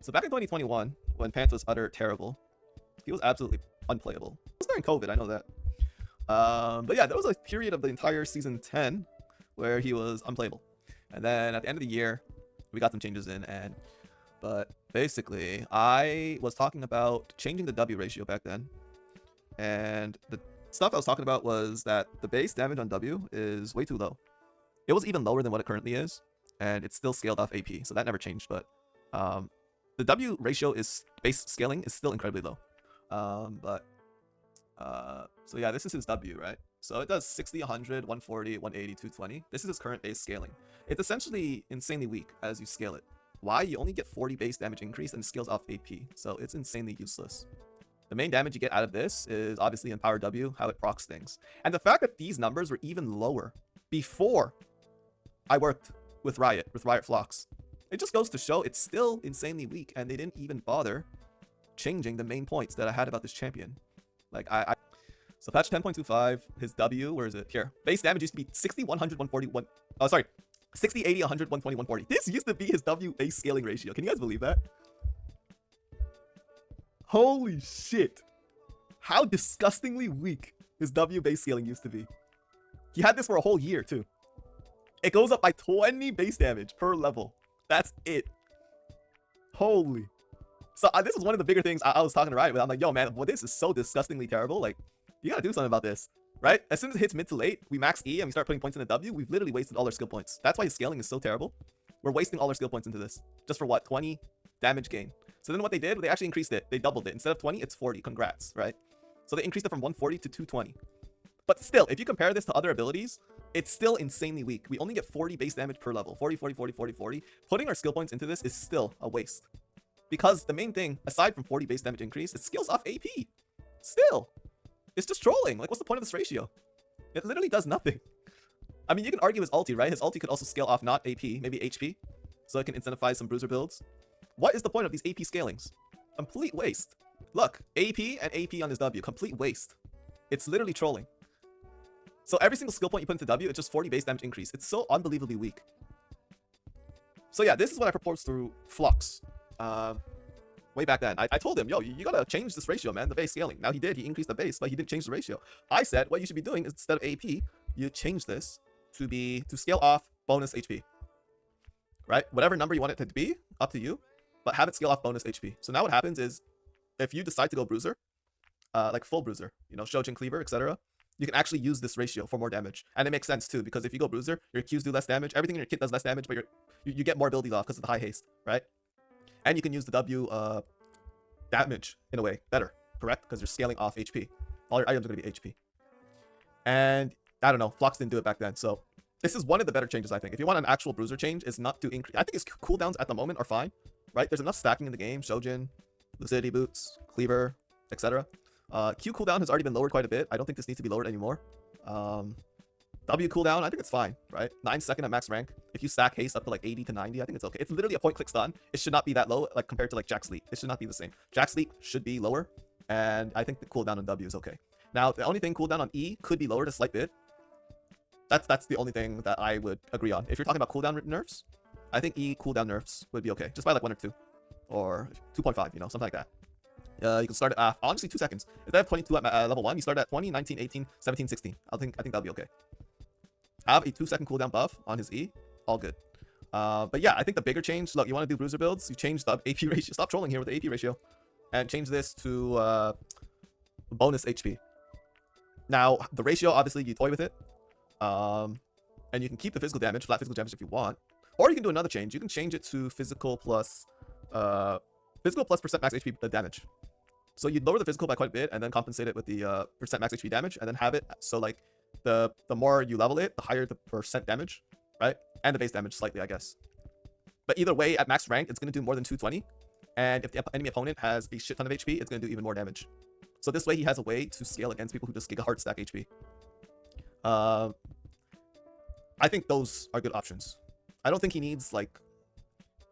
So back in 2021, when Pant was utter terrible, he was absolutely unplayable. It was during COVID, I know that. But yeah, there was a period of the entire season 10 where he was unplayable. And then at the end of the year, we got some changes in, but basically, I was talking about changing the W ratio back then. And the stuff I was talking about was that the base damage on W is way too low. It was even lower than what it currently is, and it's still scaled off AP, so that never changed. But the W ratio is base scaling is still incredibly low. So yeah, this is his W, right? So it does 60, 100, 140, 180, 220. This is his current base scaling. It's essentially insanely weak as you scale it. Why? You only get 40 base damage increase and it scales off AP, so it's insanely useless. The main damage you get out of this is obviously in Power W, how it procs things. And the fact that these numbers were even lower before I worked with Riot Flocks, it just goes to show it's still insanely weak, and they didn't even bother changing the main points that I had about this champion. Like, So patch 10.25, his W, where is it? Here. Base damage used to be 60, 100, 140, oh, sorry. 60, 80, 100, 120, 140. This used to be his W base scaling ratio. Can you guys believe that? Holy shit. How disgustingly weak his W base scaling used to be. He had this for a whole year, too. It goes up by 20 base damage per level. That's it. Holy. So this is one of the bigger things I was talking to Riot with. I'm like, yo, man, well, this is so disgustingly terrible. Like, you gotta do something about this, right? As soon as it hits mid to late, we max E and we start putting points in the W. We've literally wasted all our skill points. That's why his scaling is so terrible. We're wasting all our skill points into this. Just for what? 20 damage gain. So then what they did, they actually increased it. They doubled it. Instead of 20, it's 40. Congrats, right? So they increased it from 140 to 220. But still, if you compare this to other abilities, it's still insanely weak. We only get 40 base damage per level. 40, 40, 40, 40, 40. Putting our skill points into this is still a waste. Because the main thing, aside from 40 base damage increase, it scales off AP. Still. It's just trolling. Like, what's the point of this ratio? It literally does nothing. I mean, you can argue his ulti, right? His ulti could also scale off not AP, maybe HP. So it can incentivize some bruiser builds. What is the point of these AP scalings? Complete waste. Look, AP and AP on his W. Complete waste. It's literally trolling. So every single skill point you put into W, it's just 40 base damage increase. It's so unbelievably weak. So yeah, this is what I proposed through Flux. Way back then, I told him, yo, you gotta change this ratio, man, the base scaling. Now he did, he increased the base, but he didn't change the ratio. I said, what you should be doing is instead of AP, you change this to scale off bonus HP. Right? Whatever number you want it to be, up to you, but have it scale off bonus HP. So now what happens is, if you decide to go bruiser, like full bruiser, you know, Shojin, Cleaver, etc., you can actually use this ratio for more damage. And it makes sense too, because if you go bruiser, your Qs do less damage, everything in your kit does less damage, but you get more abilities off because of the high haste, right? And you can use the W damage in a way better, correct? Because you're scaling off HP. All your items are going to be HP. And I don't know, Flux didn't do it back then. So this is one of the better changes, I think. If you want an actual bruiser change, is not to increase. I think his cooldowns at the moment are fine, right? There's enough stacking in the game. Shojin, Lucidity Boots, Cleaver, etc. Q cooldown has already been lowered quite a bit. I don't think this needs to be lowered anymore. W cooldown, I think it's fine, right? 9 second at max rank. If you stack haste up to like 80 to 90, I think it's okay. It's literally a point click stun. It should not be that low, like compared to like Jack's Leap. It should not be the same. Jack's Leap should be lower, and I think the cooldown on W is okay. Now, the only thing cooldown on E could be lowered a slight bit. That's the only thing that I would agree on. If you're talking about cooldown nerfs, I think E cooldown nerfs would be okay. Just by like 1 or 2. Or 2.5, you know, something like that. You can start at, honestly, 2 seconds. If they have 22 at level 1, you start at 20, 19, 18, 17, 16. I think that'll be okay. Have a 2-second cooldown buff on his E. All good. But yeah, I think the bigger change, look, you want to do bruiser builds, you change the AP ratio. Stop trolling here with the AP ratio. And change this to bonus HP. Now, the ratio, obviously, you toy with it. And you can keep the physical damage, flat physical damage if you want. Or you can do another change. You can change it to physical plus percent max HP damage. So you'd lower the physical by quite a bit and then compensate it with the percent max HP damage, and then have it so like the more you level it, the higher the percent damage, right? And the base damage slightly, I guess. But either way, at max rank, it's going to do more than 220. And if the enemy opponent has a shit ton of HP, it's going to do even more damage. So this way, he has a way to scale against people who just giga hard stack HP. I think those are good options. I don't think he needs like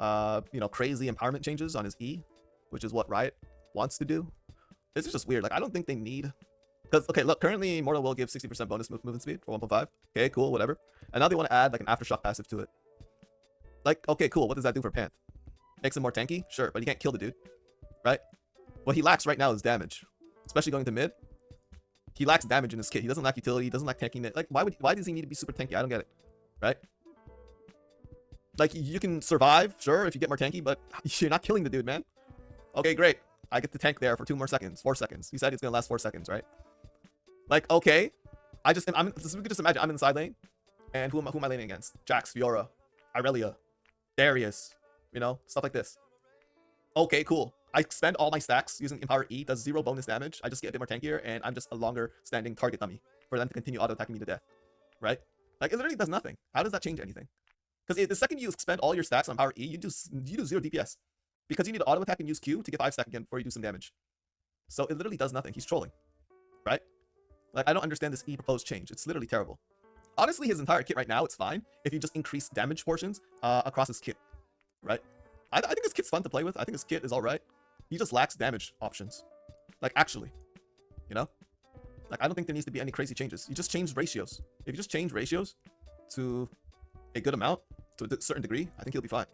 you know, crazy empowerment changes on his E, which is what Riot wants to do. This is just weird. Like, I don't think they need, because okay, look, currently Mortal will give 60% bonus movement speed for 1.5. Okay, cool, whatever. And now they want to add like an aftershock passive to it. Like, okay, cool. What does that do for Panth? Makes him more tanky, sure, but he can't kill the dude, right? What he lacks right now is damage, especially going to mid. He lacks damage in his kit. He doesn't lack utility. He doesn't lack tanking. Like, why does he need to be super tanky? I don't get it, right? Like, you can survive, sure, if you get more tanky, but you're not killing the dude, man. Okay, great. I get the tank there for 2 more seconds, 4 seconds. He said it's gonna last 4 seconds, right? Like, okay. We could just imagine I'm in the side lane, and who am I laning against? Jax, Fiora, Irelia, Darius, you know, stuff like this. Okay, cool. I spend all my stacks using Empower E, does 0 bonus damage. I just get a bit more tankier, and I'm just a longer standing target dummy for them to continue auto-attacking me to death, right? Like, it literally does nothing. How does that change anything? Because the second you spend all your stacks on Empower E, you do 0 DPS. Because you need to auto-attack and use Q to get 5 stack again before you do some damage. So it literally does nothing. He's trolling, right? Like, I don't understand this E proposed change. It's literally terrible. Honestly, his entire kit right now, it's fine if you just increase damage portions across his kit, right? I think his kit's fun to play with. I think his kit is alright. He just lacks damage options. Like, actually, you know? Like, I don't think there needs to be any crazy changes. You just change ratios. If you just change ratios to a good amount, to a certain degree, I think he'll be fine.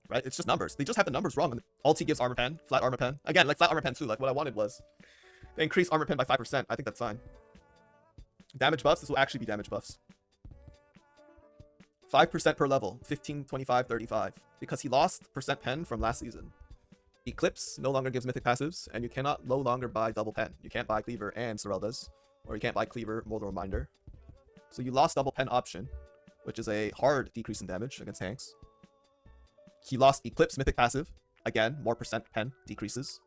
Right? It's just numbers. They just have the numbers wrong. Alt gives armor pen, flat armor pen. Again, like flat armor pen too. Like, what I wanted was they increase armor pen by 5%. I think that's fine. Damage buffs, this will actually be damage buffs. 5% per level, 15, 25, 35. Because he lost percent pen from last season. Eclipse no longer gives mythic passives, and you cannot no longer buy double pen. You can't buy Cleaver and Sorel does. Or you can't buy Cleaver, Mortal Reminder. So you lost double pen option, which is a hard decrease in damage against tanks. He lost Eclipse mythic passive. Again, more percent pen decreases.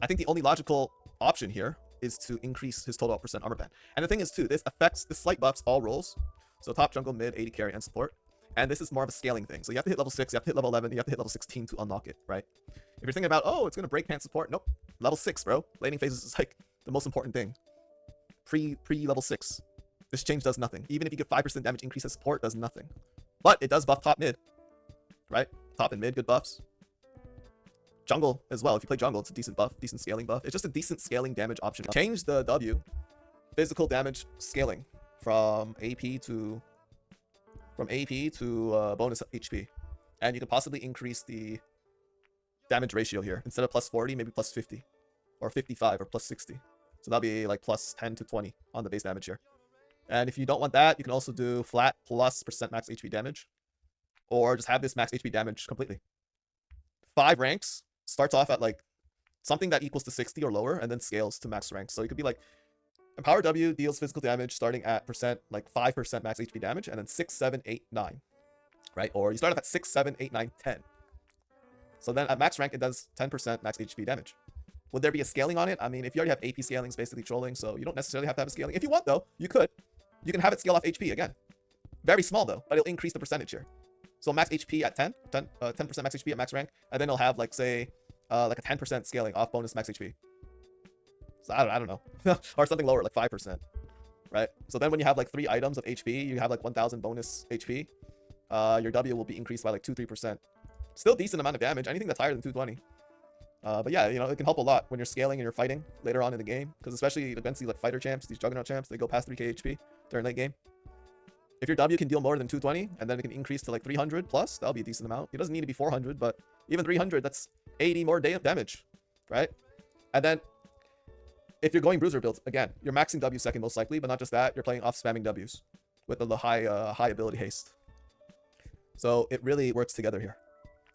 I think the only logical option here is to increase his total percent armor pen. And the thing is too, this slight buffs all roles. So top, jungle, mid, AD carry, and support. And this is more of a scaling thing. So you have to hit level 6, you have to hit level 11, you have to hit level 16 to unlock it, right? If you're thinking about, oh, it's going to break pant support. Nope. Level 6, bro. Laning phases is like the most important thing. Pre-level 6. This change does nothing. Even if you get 5% damage increase as support, does nothing. But it does buff top mid. Right? Top and mid, good buffs. Jungle as well. If you play jungle, it's a decent buff, decent scaling buff. It's just a decent scaling damage option. Change the W, physical damage scaling from AP to bonus HP, and you can possibly increase the damage ratio here. Instead of plus 40, maybe plus 50, or 55, or plus 60. So that'll be like plus 10 to 20 on the base damage here. And if you don't want that, you can also do flat plus % max HP damage. Or just have this max HP damage completely. 5 ranks starts off at like something that equals to 60 or lower, and then scales to max ranks. So it could be like Empower W deals physical damage starting at like 5% max HP damage, and then 6, 7, 8, 9. Right? Or you start off at 6, 7, 8, 9, 10. So then at max rank, it does 10% max HP damage. Would there be a scaling on it? I mean, if you already have AP scaling, it's basically trolling, so you don't necessarily have to have a scaling. If you want, though, you could. You can have it scale off HP again. Very small, though, but it'll increase the percentage here. So max HP at 10% max HP at max rank, and then it'll have like, say, like a 10% scaling off bonus max HP. So I don't know. Or something lower, like 5%. Right? So then when you have like 3 items of HP, you have like 1000 bonus HP. Your W will be increased by like 2-3%. Still decent amount of damage. Anything that's higher than 220. But yeah, you know, it can help a lot when you're scaling and you're fighting later on in the game. Because especially against these like fighter champs, these juggernaut champs, they go past 3k HP during late game. If your W can deal more than 220, and then it can increase to like 300 plus, that'll be a decent amount. It doesn't need to be 400, but even 300, that's 80 more damage, right? And then, if you're going bruiser builds, again, you're maxing W second most likely, but not just that, you're playing off spamming Ws with the high ability haste. So it really works together here.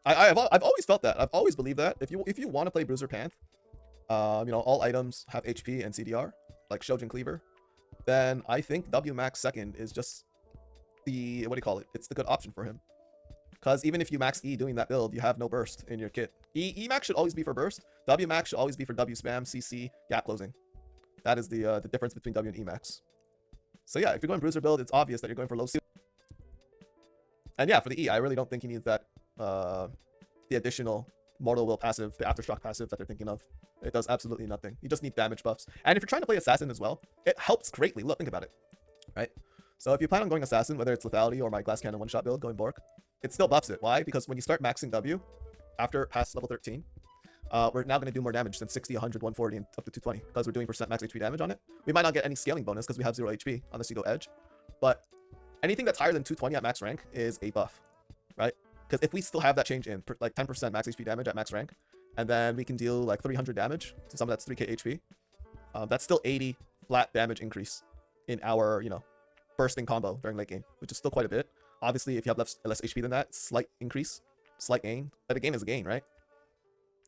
I've always felt that. I've always believed that. If you want to play bruiser Panth, you know, all items have HP and CDR, like Shojin Cleaver, then I think W max second is just the, what do you call it? It's the good option for him. Because even if you max E doing that build, you have no burst in your kit. E max should always be for burst. W max should always be for W spam, CC, gap closing. That is the difference between W and E max. So yeah, if you're going bruiser build, it's obvious that you're going for low C. And yeah, for the E, I really don't think he needs that, the additional Mortal Will passive, the Aftershock passive that they're thinking of. It does absolutely nothing. You just need damage buffs. And if you're trying to play Assassin as well, it helps greatly. Look, think about it. Right? So if you plan on going Assassin, whether it's Lethality or my Glass Cannon one-shot build, going Bork, it still buffs it. Why? Because when you start maxing W, after past level 13, we're now going to do more damage than 60, 100, 140, and up to 220, because we're doing percent max HP damage on it. We might not get any scaling bonus because we have 0 HP unless you go Edge, but anything that's higher than 220 at max rank is a buff, right? Because if we still have that change in like 10% max HP damage at max rank, and then we can deal like 300 damage to someone that's 3k HP, that's still 80 flat damage increase in our, you know, bursting combo during late game, which is still quite a bit. Obviously, if you have less HP than that, slight increase, slight gain. But a gain is a gain, right?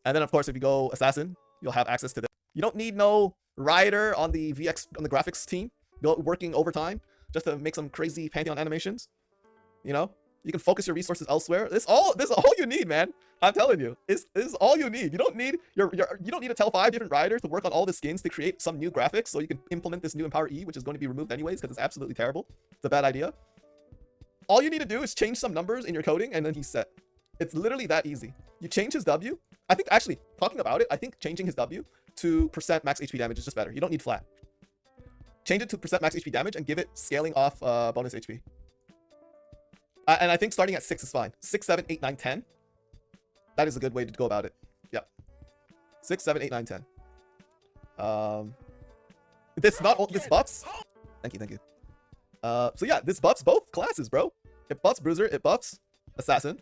And then, of course, if you go Assassin, you'll have access to this. You don't need no Rider on the VX, on the graphics team, working overtime just to make some crazy Pantheon animations. You know? You can focus your resources elsewhere. This is all you need, man. I'm telling you. This is all you need. You don't need you don't need to tell 5 different riders to work on all the skins to create some new graphics so you can implement this new Empower E, which is going to be removed anyways because it's absolutely terrible. It's a bad idea. All you need to do is change some numbers in your coding and then he's set. It's literally that easy. You change his W. I think actually talking about it, I think changing his W to % max HP damage is just better. You don't need flat. Change it to % max HP damage and give it scaling off bonus HP. And I think starting at 6 is fine. 6, 7, 8, 9, 10. That is a good way to go about it. Yep. 6, 7, 8, 9, 10. This buffs. Thank you. So yeah, this buffs both classes, bro. It buffs Bruiser, it buffs Assassin.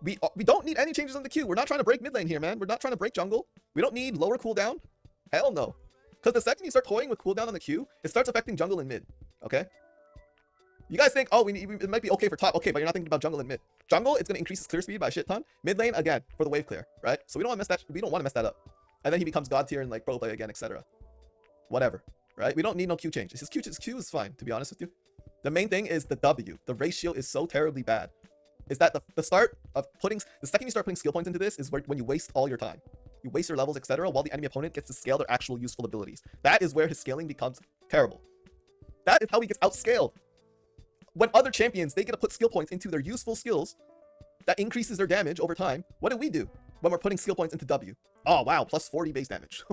We don't need any changes on the queue. We're not trying to break mid lane here, man. We're not trying to break jungle. We don't need lower cooldown. Hell no. Because the second you start toying with cooldown on the queue, it starts affecting jungle and mid. Okay? You guys think, oh, it might be okay for top. Okay, but you're not thinking about jungle and mid. Jungle, it's going to increase his clear speed by a shit ton. Mid lane, again, for the wave clear, right? So we don't want to mess that. We don't want to mess that up. And then he becomes god tier and like pro play again, etc. Whatever, right? We don't need no Q change. His Q is fine, to be honest with you. The main thing is the W. The ratio is so terribly bad. Is that the start of the second you start putting skill points into this is when you waste all your time. You waste your levels, etc. while the enemy opponent gets to scale their actual useful abilities. That is where his scaling becomes terrible. That is how he gets outscaled. When other champions, they get to put skill points into their useful skills that increases their damage over time. What do we do when we're putting skill points into W? Oh, wow, plus 40 base damage.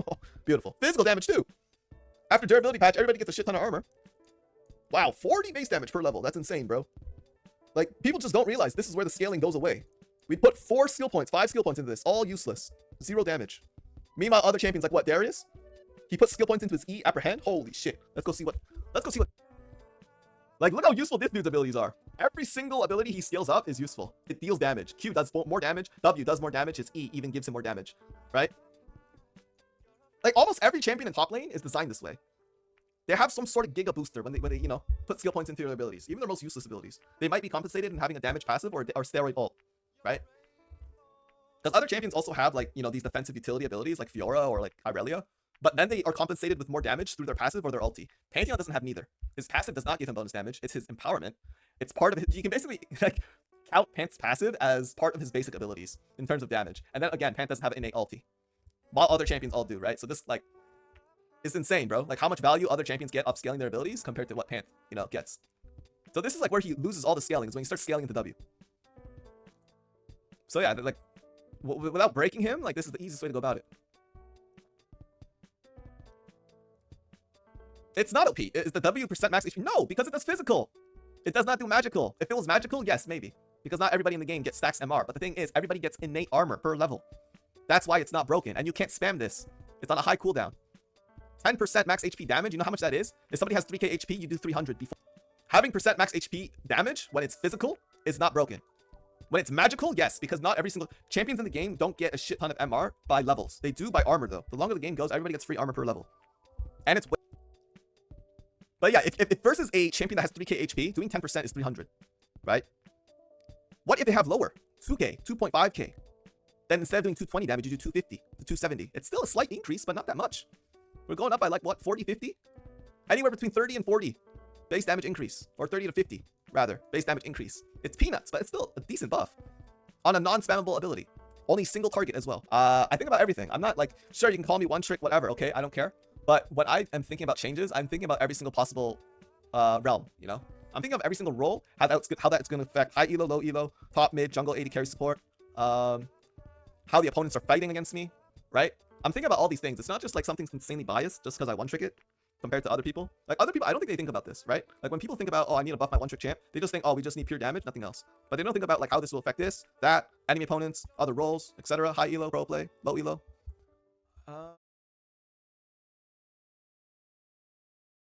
Beautiful. Physical damage, too. After durability patch, everybody gets a shit ton of armor. Wow, 40 base damage per level. That's insane, bro. Like, people just don't realize this is where the scaling goes away. We put 5 skill points into this. All useless. 0 damage. Meanwhile, other champions, like what, Darius? He puts skill points into his E, Apprehend. Holy shit. Let's go see what... Like, look how useful this dude's abilities are. Every single ability he scales up is useful. It deals damage. Q does more damage. W does more damage. His E even gives him more damage. Right? Like, almost every champion in top lane is designed this way. They have some sort of giga booster when they you know, put skill points into their abilities. Even their most useless abilities. They might be compensated in having a damage passive or steroid ult. Right? Because other champions also have, like, you know, these defensive utility abilities like Fiora or like Irelia. But then they are compensated with more damage through their passive or their ulti. Pantheon doesn't have neither. His passive does not give him bonus damage. It's his empowerment. It's part of it. You can basically like count Pant's passive as part of his basic abilities in terms of damage. And then again, Pant doesn't have an innate ulti. While other champions all do, right? So this like is insane, bro. Like how much value other champions get upscaling their abilities compared to what Pant, you know, gets. So this is like where he loses all the scaling, is when he starts scaling into W. So yeah, like without breaking him, like this is the easiest way to go about it. It's not OP. Is the W % max HP? No, because it does physical. It does not do magical. If it was magical, yes, maybe. Because not everybody in the game gets stacks MR. But the thing is, everybody gets innate armor per level. That's why it's not broken. And you can't spam this. It's on a high cooldown. 10% max HP damage, you know how much that is? If somebody has 3k HP, you do 300 before. Having % max HP damage when it's physical is not broken. When it's magical, yes, because not every single... Champions in the game don't get a shit ton of MR by levels. They do by armor, though. The longer the game goes, everybody gets free armor per level. And it's... But yeah, if versus a champion that has 3k HP, doing 10% is 300, right? What if they have lower? 2k, 2.5k. Then instead of doing 220 damage, you do 250 to 270. It's still a slight increase, but not that much. We're going up by like, what, 40, 50? Anywhere between 30 and 40 base damage increase. Or 30 to 50, rather, base damage increase. It's peanuts, but it's still a decent buff. On a non-spammable ability. Only single target as well. I think about everything. I'm not like, sure, you can call me one trick, whatever, okay? I don't care. But when I am thinking about changes, I'm thinking about every single possible realm, you know? I'm thinking of every single role, how that's going to affect high elo, low elo, top, mid, jungle, AD carry support, how the opponents are fighting against me, right? I'm thinking about all these things. It's not just like something's insanely biased just because I one-trick it compared to other people. Like other people, I don't think they think about this, right? Like when people think about, oh, I need to buff my one-trick champ, they just think, oh, we just need pure damage, nothing else. But they don't think about like how this will affect this, that, enemy opponents, other roles, etc. High elo, pro play, low elo.